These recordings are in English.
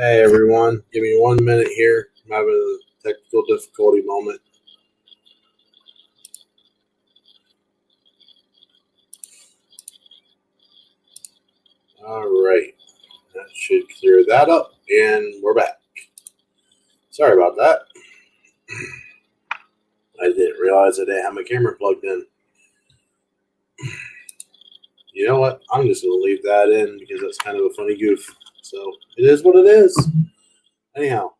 Hey everyone, give me 1 minute here. I'm having a technical difficulty moment. Alright, that should clear that up, and we're back. Sorry about that. I didn't realize I didn't have my camera plugged in. You know what? I'm just going to leave that in because that's kind of a funny goof. So, it is what it is. Anyhow,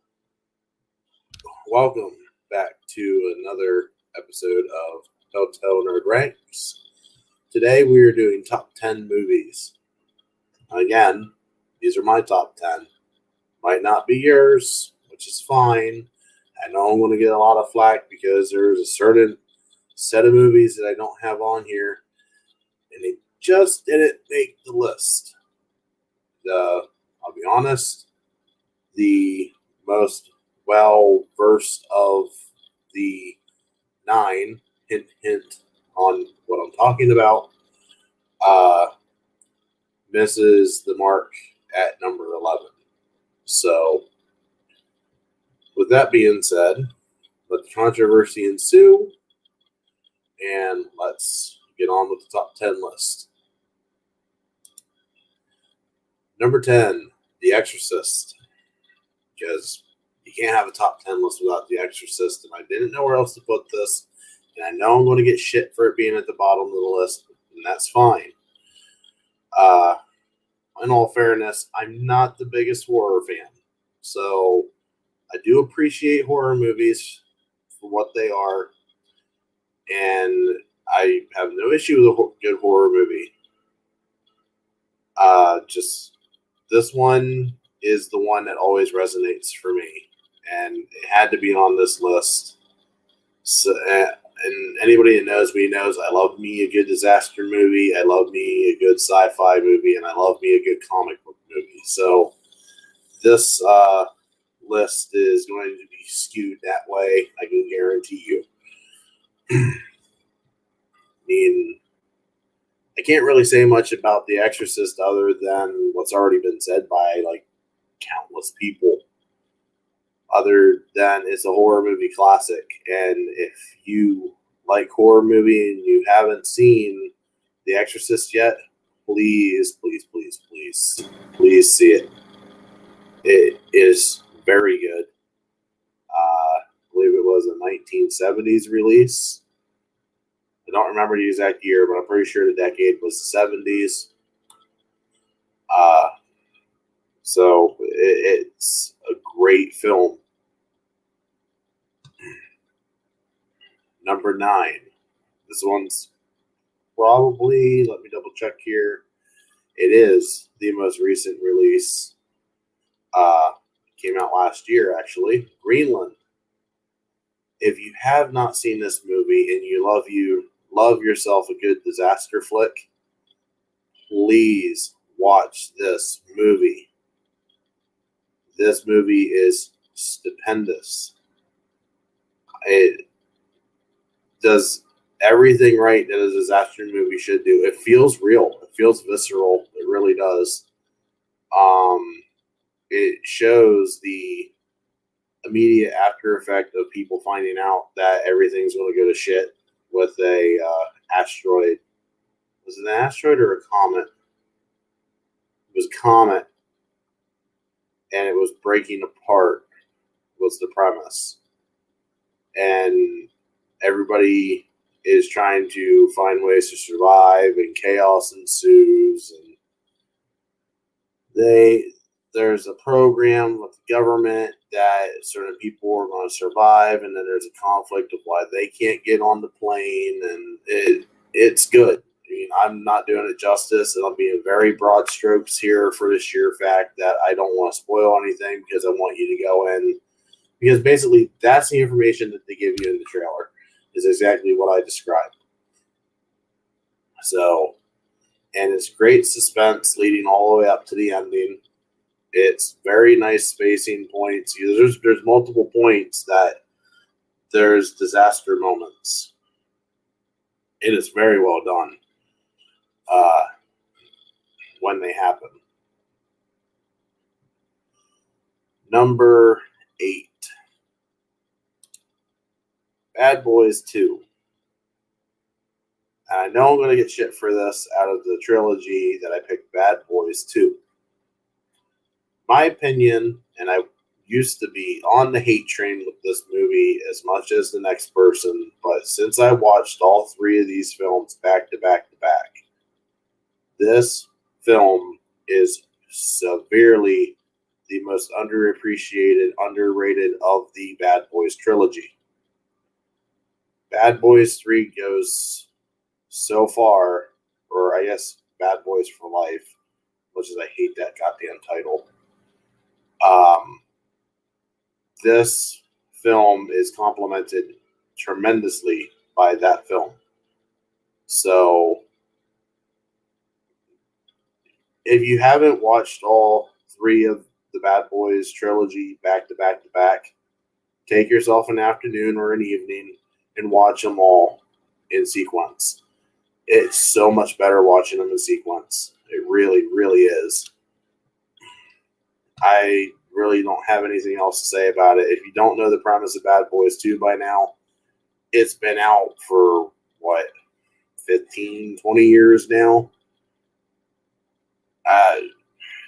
welcome back to another episode of Hotel Nerd Ranks. Today we are doing top 10 movies. Again, these are my top 10. Might not be yours, which is fine. I know I'm going to get a lot of flack because there's a certain set of movies that I don't have on here, and they just didn't make the list. I'll be honest, the most well-versed of the 9, hint, hint on what I'm talking about, misses the mark at number 11. So, with that being said, let the controversy ensue, and let's get on with the top 10 list. Number 10, The Exorcist. Because you can't have a top 10 list without The Exorcist, and I didn't know where else to put this, and I know I'm going to get shit for it being at the bottom of the list, and that's fine. In all fairness, I'm not the biggest horror fan, so I do appreciate horror movies for what they are, and I have no issue with a good horror movie. Just this one is the one that always resonates for me, and it had to be on this list. So, and anybody that knows me knows I love me a good disaster movie, I love me a good sci-fi movie, and I love me a good comic book movie. So this list is going to be skewed that way, I can guarantee you. I mean, I can't really say much about The Exorcist other than what's already been said by like countless people, other than it's a horror movie classic. And if you like horror movie and you haven't seen The Exorcist yet, please see it. It is very good. I believe it was a 1970s release. I don't remember the exact year, but I'm pretty sure the decade was the 70s. So it's a great film. Number 9. This one's probably, let me double check here. It is the most recent release. Came out last year, actually. Greenland. If you have not seen this movie and you love yourself a good disaster flick, please watch this movie. This movie is stupendous. It does everything right that a disaster movie should do. It feels real. It feels visceral. It really does. It shows the immediate after effect of people finding out that everything's going to go to shit with a asteroid. Was it an asteroid or a comet? It was a comet, and it was breaking apart, was the premise. And everybody is trying to find ways to survive, and chaos ensues. And there's a program with the government that certain people are going to survive, and then there's a conflict of why they can't get on the plane, and it's good. I mean, I'm not doing it justice, and I'm being very broad strokes here for the sheer fact that I don't want to spoil anything because I want you to go in. Because basically, that's the information that they give you in the trailer, is exactly what I described. So, and it's great suspense leading all the way up to the ending. It's very nice spacing points. There's multiple points that there's disaster moments. It is very well done when they happen. Number 8. Bad Boys 2. And I know I'm going to get shit for this out of the trilogy that I picked Bad Boys 2. My opinion, and I used to be on the hate train with this movie as much as the next person, but since I watched all 3 of these films back to back to back, this film is severely the most underappreciated, underrated of the Bad Boys trilogy. Bad Boys 3 goes so far, or I guess Bad Boys for Life, which is, I hate that goddamn title. This film is complemented tremendously by that film. So, if you haven't watched all 3 of the Bad Boys trilogy back to back to back, take yourself an afternoon or an evening and watch them all in sequence. It's so much better watching them in sequence. It really, really is. I really don't have anything else to say about it. If you don't know the premise of Bad Boys 2 by now, it's been out for, 15, 20 years now?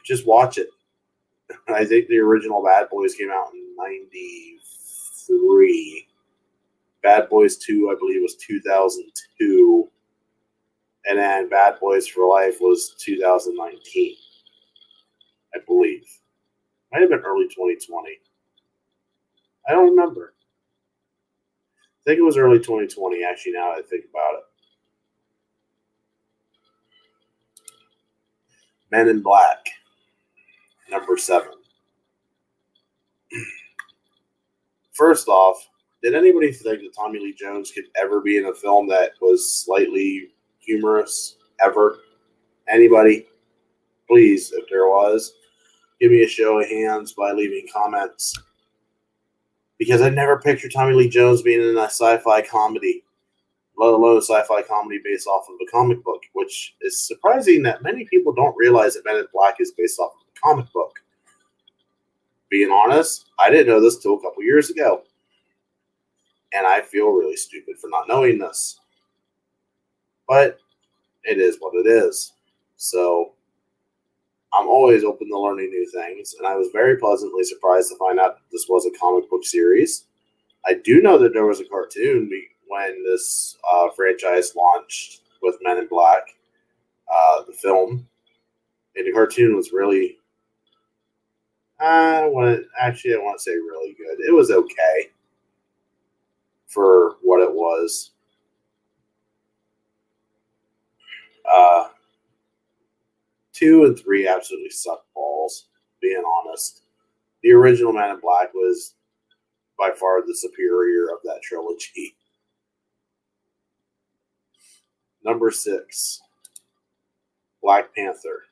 Just watch it. I think the original Bad Boys came out in 93. Bad Boys 2, I believe, was 2002. And then Bad Boys for Life was 2019, I believe. Might have been early 2020. I don't remember. I think it was early 2020, actually, now that I think about it. Men in Black, number 7. First off, did anybody think that Tommy Lee Jones could ever be in a film that was slightly humorous? Ever? Anybody? Please, if there was, give me a show of hands by leaving comments. Because I never pictured Tommy Lee Jones being in a sci-fi comedy, let alone a sci-fi comedy based off of a comic book, which is surprising that many people don't realize that Men in Black is based off of a comic book. Being honest, I didn't know this till a couple years ago. And I feel really stupid for not knowing this. But it is what it is. So I'm always open to learning new things, and I was very pleasantly surprised to find out that this was a comic book series. I do know that there was a cartoon when this franchise launched with Men in Black, the film, and the cartoon was really, I want to say really good. It was okay for what it was. 2 and 3 absolutely sucked balls, being honest. The original Man in Black was by far the superior of that trilogy. Number 6, Black Panther.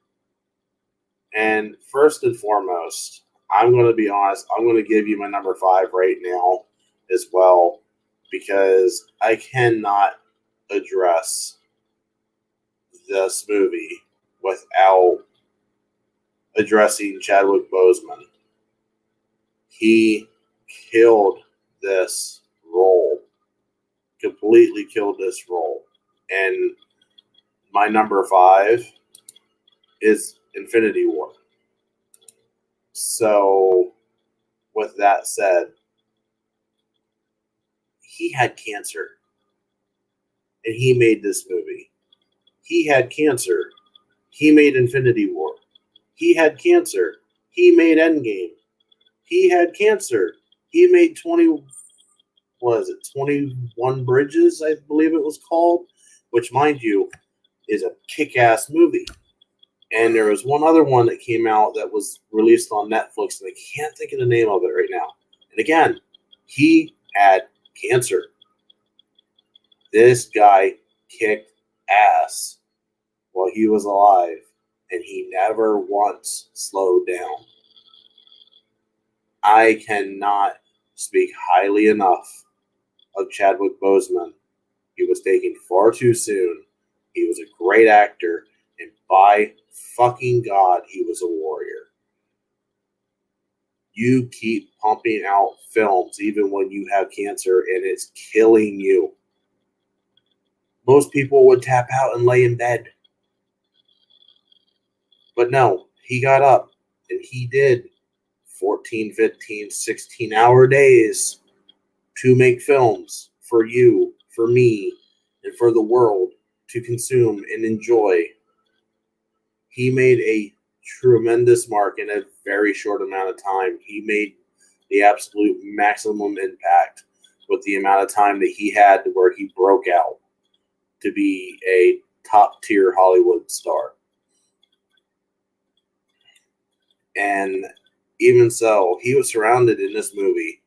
And first and foremost, I'm going to be honest, I'm going to give you my number 5 right now as well, because I cannot address this movie without addressing Chadwick Boseman. He killed this role. Completely killed this role. And my number 5 is Infinity War. So, with that said, he had cancer. And he made this movie. He had cancer. He made Infinity War. He had cancer. He made Endgame. He had cancer. He made 21 Bridges, I believe it was called, which, mind you, is a kick-ass movie. And there was one other one that came out that was released on Netflix, and I can't think of the name of it right now. And again, he had cancer. This guy kicked ass while he was alive, and he never once slowed down. I cannot speak highly enough of Chadwick Boseman. He was taken far too soon. He was a great actor, and by fucking God, he was a warrior. You keep pumping out films even when you have cancer and it's killing you. Most people would tap out and lay in bed. But no, he got up and he did 14, 15, 16-hour days to make films for you, for me, and for the world to consume and enjoy. He made a tremendous mark in a very short amount of time. He made the absolute maximum impact with the amount of time that he had to where he broke out to be a top tier Hollywood star. And even so, he was surrounded in this movie,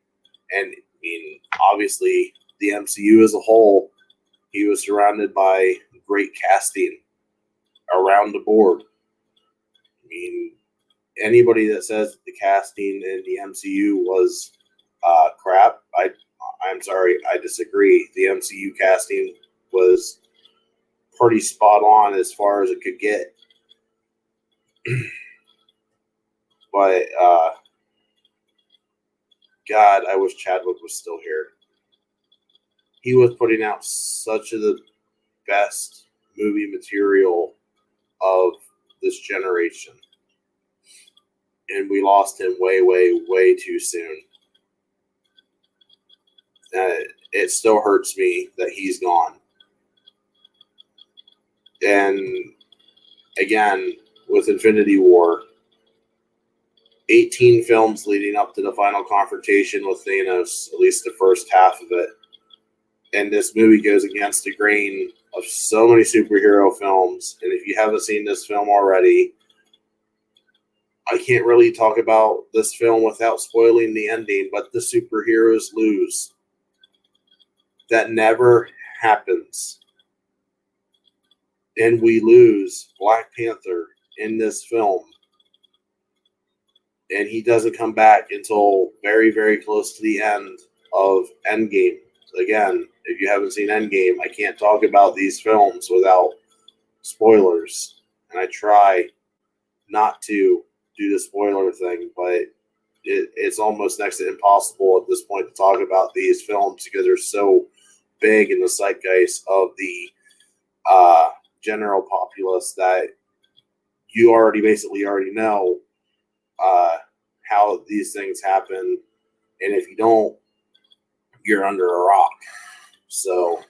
and I mean, obviously, the MCU as a whole, he was surrounded by great casting around the board. I mean, anybody that says the casting in the MCU was crap, I'm sorry, I disagree. The MCU casting was pretty spot on as far as it could get. But God, I wish Chadwick was still here. He was putting out such of the best movie material of this generation. And we lost him way, way, way too soon. It still hurts me that he's gone. And again, with Infinity War, 18 films leading up to the final confrontation with Thanos, at least the first half of it. And this movie goes against the grain of so many superhero films. And if you haven't seen this film already, I can't really talk about this film without spoiling the ending, but the superheroes lose. That never happens. And we lose Black Panther in this film. And he doesn't come back until very, very close to the end of Endgame. So again, if you haven't seen Endgame, I can't talk about these films without spoilers. And I try not to do the spoiler thing, but it's almost next to impossible at this point to talk about these films because they're so big in the zeitgeist of the general populace that you basically already know how these things happen, and if you don't, you're under a rock. So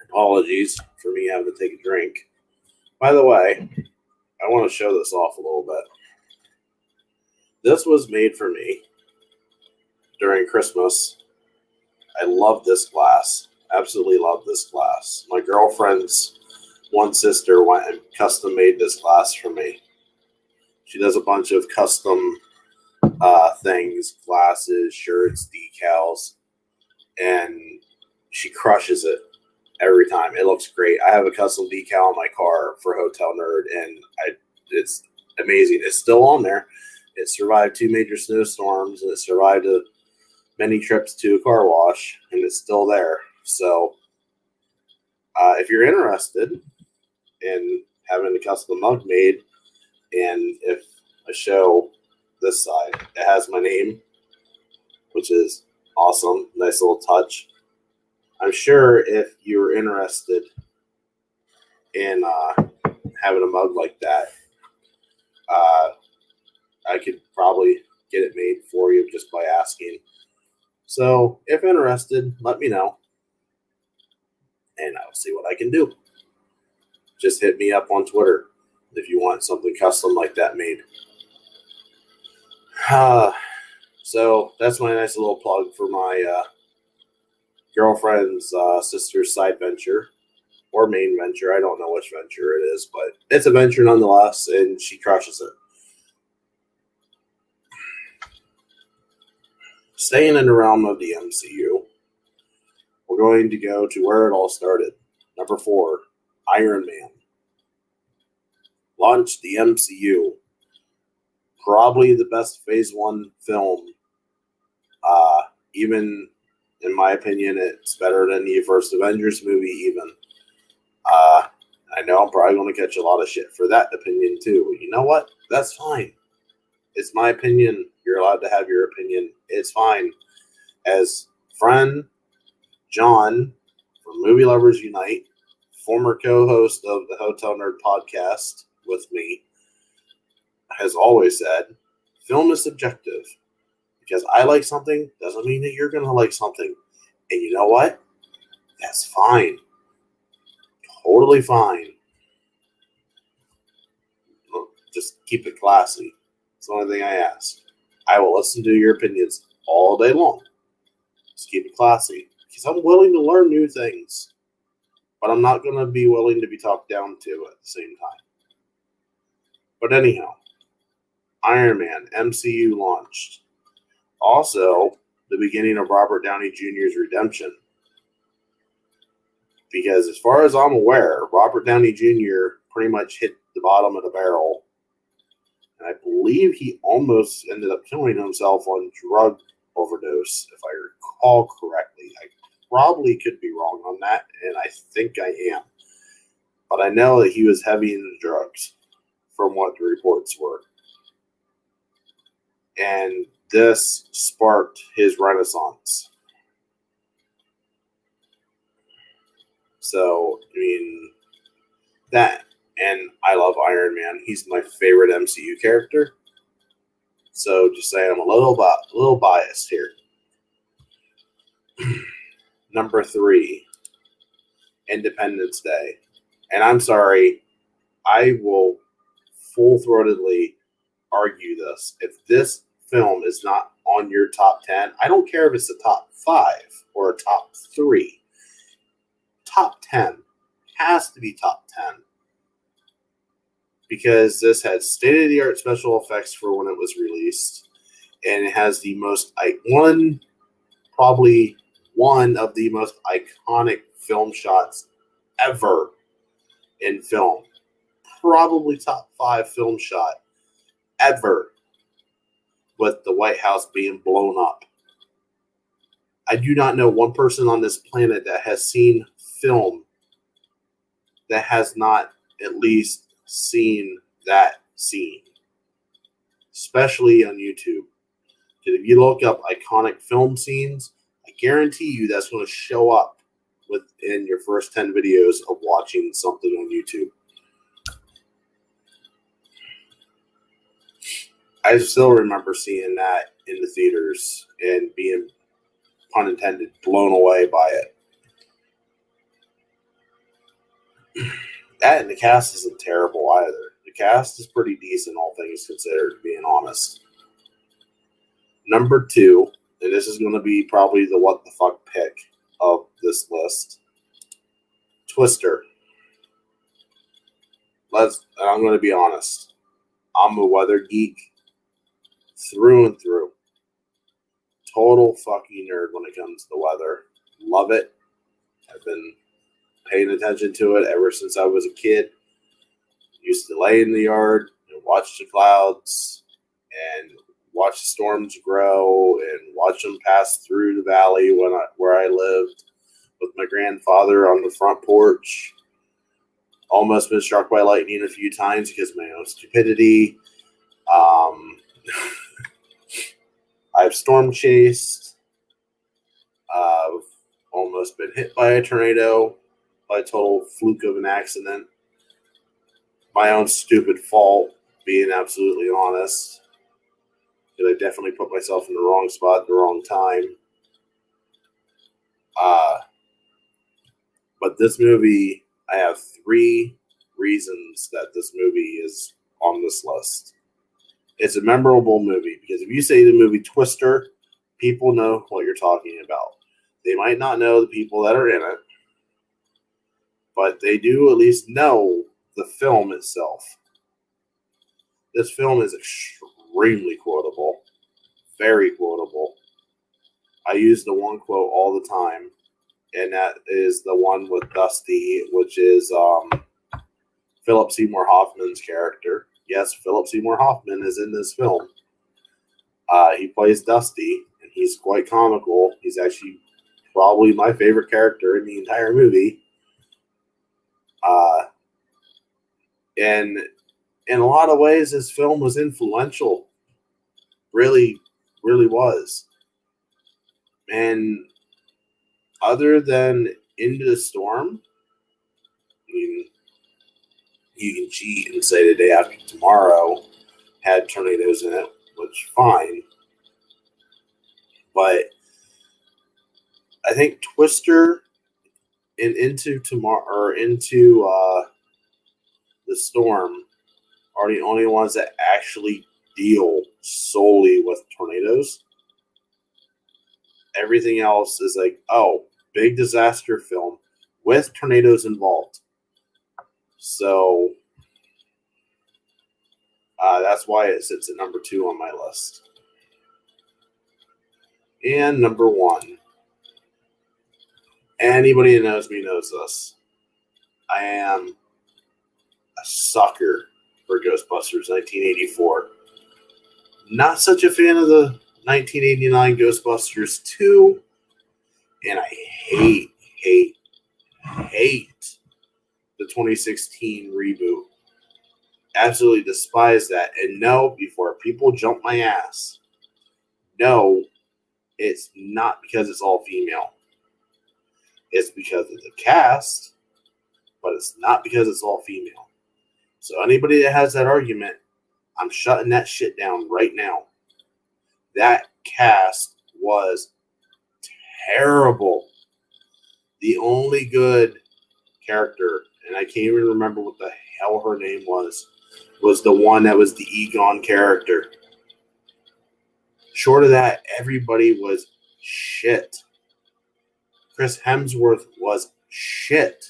apologies for me having to take a drink. By the way, I want to show this off a little bit. This was made for me during Christmas. I love this glass. Absolutely love this glass. My girlfriend's one sister went and custom made this glass for me. She does a bunch of custom things, glasses, shirts, decals, and she crushes it every time. It looks great. I have a custom decal on my car for Hotel Nerd, and it's amazing. It's still on there. It survived 2 major snowstorms, and it survived many trips to a car wash, and it's still there. So if you're interested in having a custom mug made, and if I show this side, it has my name, which is awesome. Nice little touch. I'm sure if you're interested in having a mug like that, I could probably get it made for you just by asking. So if interested, let me know, and I'll see what I can do. Just hit me up on Twitter if you want something custom like that made. So that's my nice little plug for my girlfriend's sister's side venture or main venture. I don't know which venture it is, but it's a venture nonetheless, and she crushes it. Staying in the realm of the MCU, we're going to go to where it all started. Number 4, Iron Man. Launched the MCU. Probably the best Phase 1 film. Even, in my opinion, it's better than the first Avengers movie even. I I know I'm probably going to catch a lot of shit for that opinion too. You know what? That's fine. It's my opinion. You're allowed to have your opinion. It's fine. As friend John from Movie Lovers Unite, former co-host of the Hotel Nerd podcast with me, has always said, film is subjective. Because I like something doesn't mean that you're going to like something. And you know what? That's fine. Totally fine. Just keep it classy. It's the only thing I ask. I will listen to your opinions all day long. Just keep it classy. Because I'm willing to learn new things. But I'm not going to be willing to be talked down to at the same time. But anyhow, Iron Man MCU launched. Also, the beginning of Robert Downey Jr.'s redemption. Because as far as I'm aware, Robert Downey Jr. pretty much hit the bottom of the barrel. And I believe he almost ended up killing himself on drug overdose, if I recall correctly. I probably could be wrong on that, and I think I am. But I know that he was heavy into drugs, from what the reports were. And this sparked his renaissance. So, I mean, that, and I love Iron Man. He's my favorite MCU character. So, just saying, I'm a little biased here. Number 3, Independence Day. And I'm sorry, I will full-throatedly argue this. If this film is not on your top 10, I don't care if it's the top 5 or a top 3. Top 10 has to be top 10 because this had state-of-the-art special effects for when it was released, and it has the most probably one of the most iconic film shots ever in film. Probably top 5 film shot ever, with the White House being blown up. I do not know one person on this planet that has seen film that has not at least seen that scene, especially on YouTube. Because if you look up iconic film scenes, I guarantee you that's going to show up within your first 10 videos of watching something on YouTube. I still remember seeing that in the theaters and being, pun intended, blown away by it. That and the cast isn't terrible either. The cast is pretty decent, all things considered, being honest. Number 2, and this is going to be probably the what the fuck pick of this list, Twister. I'm going to be honest. I'm a weather geek through and through. Total fucking nerd when it comes to the weather. Love it. I've been paying attention to it ever since I was a kid. Used to lay in the yard and watch the clouds and watch the storms grow and watch them pass through the valley where I lived with my grandfather on the front porch. Almost been struck by lightning a few times because of my own stupidity. I've storm chased. I've almost been hit by a tornado by a total fluke of an accident. My own stupid fault, being absolutely honest. Because I definitely put myself in the wrong spot at the wrong time. But this movie, I have 3 reasons that this movie is on this list. It's a memorable movie because if you say the movie Twister, people know what you're talking about. They might not know the people that are in it, but they do at least know the film itself. This film is extremely quotable, very quotable. I use the one quote all the time, and that is the one with Dusty, which is Philip Seymour Hoffman's character. Yes, Philip Seymour Hoffman is in this film. He plays Dusty, and he's quite comical. He's actually probably my favorite character in the entire movie. And in a lot of ways, this film was influential. Really, really was. And other than Into the Storm, I mean, you can cheat and say The Day After Tomorrow had tornadoes in it, which fine. But I think Twister and Into Tomorrow or Into the Storm are the only ones that actually deal solely with tornadoes. Everything else is like, oh, big disaster film with tornadoes involved. So that's why it sits at number 2 on my list. And number 1. Anybody that knows me knows this. I am a sucker for Ghostbusters 1984. Not such a fan of the 1989 Ghostbusters 2. And I hate the 2016 reboot. Absolutely despise that. And no, before people jump my ass, no, it's not because it's all female. It's because of the cast, but it's not because it's all female. So anybody that has that argument, I'm shutting that shit down right now. That cast was terrible. The only good character, and I can't even remember what the hell her name was the one that was the Egon character. Short of that, everybody was shit. Chris Hemsworth was shit.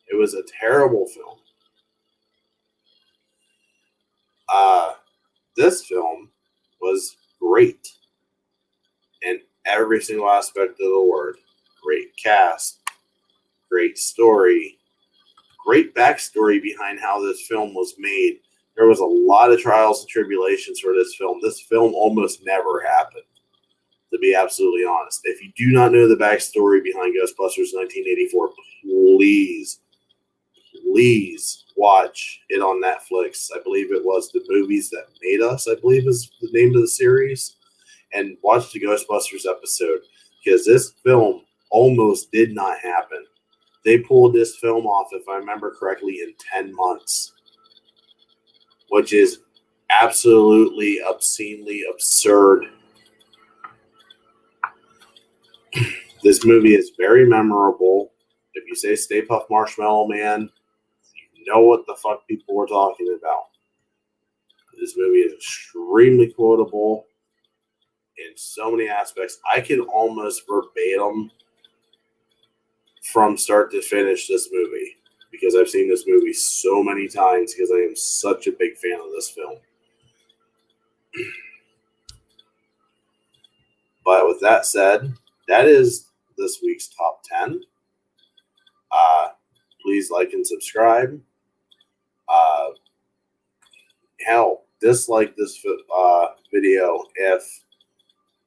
It was a terrible film. This film was great in every single aspect of the word. Great cast, great story, great backstory behind how this film was made. There was a lot of trials and tribulations for this film. This film almost never happened, to be absolutely honest. If you do not know the backstory behind Ghostbusters 1984, please watch it on Netflix. I believe it was The Movies That Made Us, I believe is the name of the series. And watch the Ghostbusters episode, because this film almost did not happen. They pulled this film off, if I remember correctly, in 10 months, which is absolutely obscenely absurd. This movie is very memorable. If you say Stay Puft Marshmallow Man, you know what the fuck people were talking about. This movie is extremely quotable in so many aspects. I can almost verbatim from start to finish this movie, because I've seen this movie so many times, because I am such a big fan of this film. But with that said, that is this week's top 10. Please like and subscribe. Hell, dislike this video if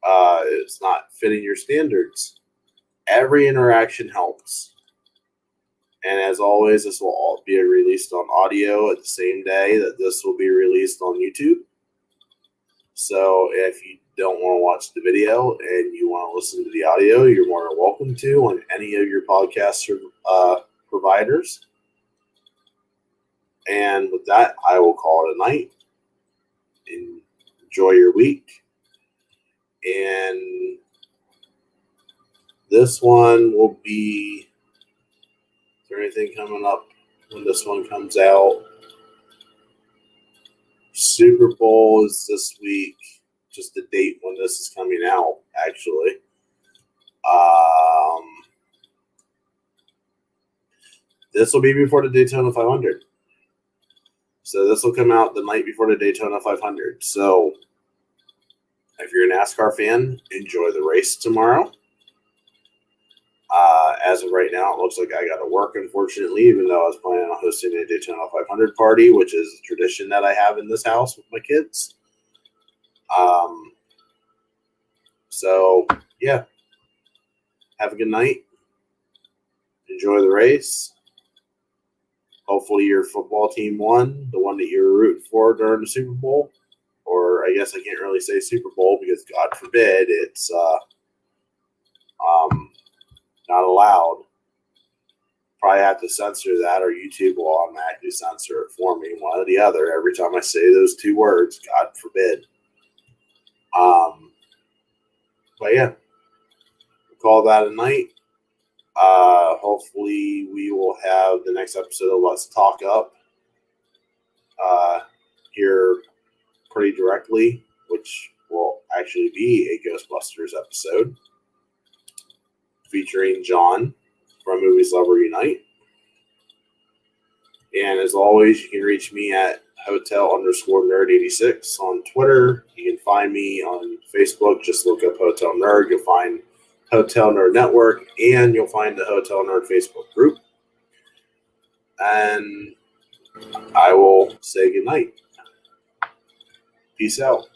it's not fitting your standards. Every interaction helps. And as always, this will all be released on audio at the same day that this will be released on YouTube. So if you don't want to watch the video and you want to listen to the audio, you're more than welcome to on any of your podcast providers. And with that, I will call it a night. Enjoy your week. And this one will be... Is there anything coming up when this one comes out? Super Bowl is this week. Just the date when this is coming out, actually. This will be before the Daytona 500. So this will come out the night before the Daytona 500. So if you're a NASCAR fan, enjoy the race tomorrow. As of right now, it looks like I got to work, unfortunately, even though I was planning on hosting a Daytona 500 party, which is a tradition that I have in this house with my kids. So, yeah. Have a good night. Enjoy the race. Hopefully your football team won, the one that you were rooting for during the Super Bowl. Or I guess I can't really say Super Bowl because God forbid it's not allowed. Probably have to censor that, or YouTube will automatically censor it for me, one or the other, every time I say those two words, God forbid. But yeah, we'll call that a night. Hopefully we will have the next episode of Let's Talk Up here pretty directly, which will actually be a Ghostbusters episode featuring John from Movies Lover Unite. And as always, you can reach me at hotel_nerd86 on Twitter. You can find me on Facebook. Just look up Hotel Nerd. You'll find Hotel Nerd Network, and you'll find the Hotel Nerd Facebook group. And I will say goodnight. Peace out.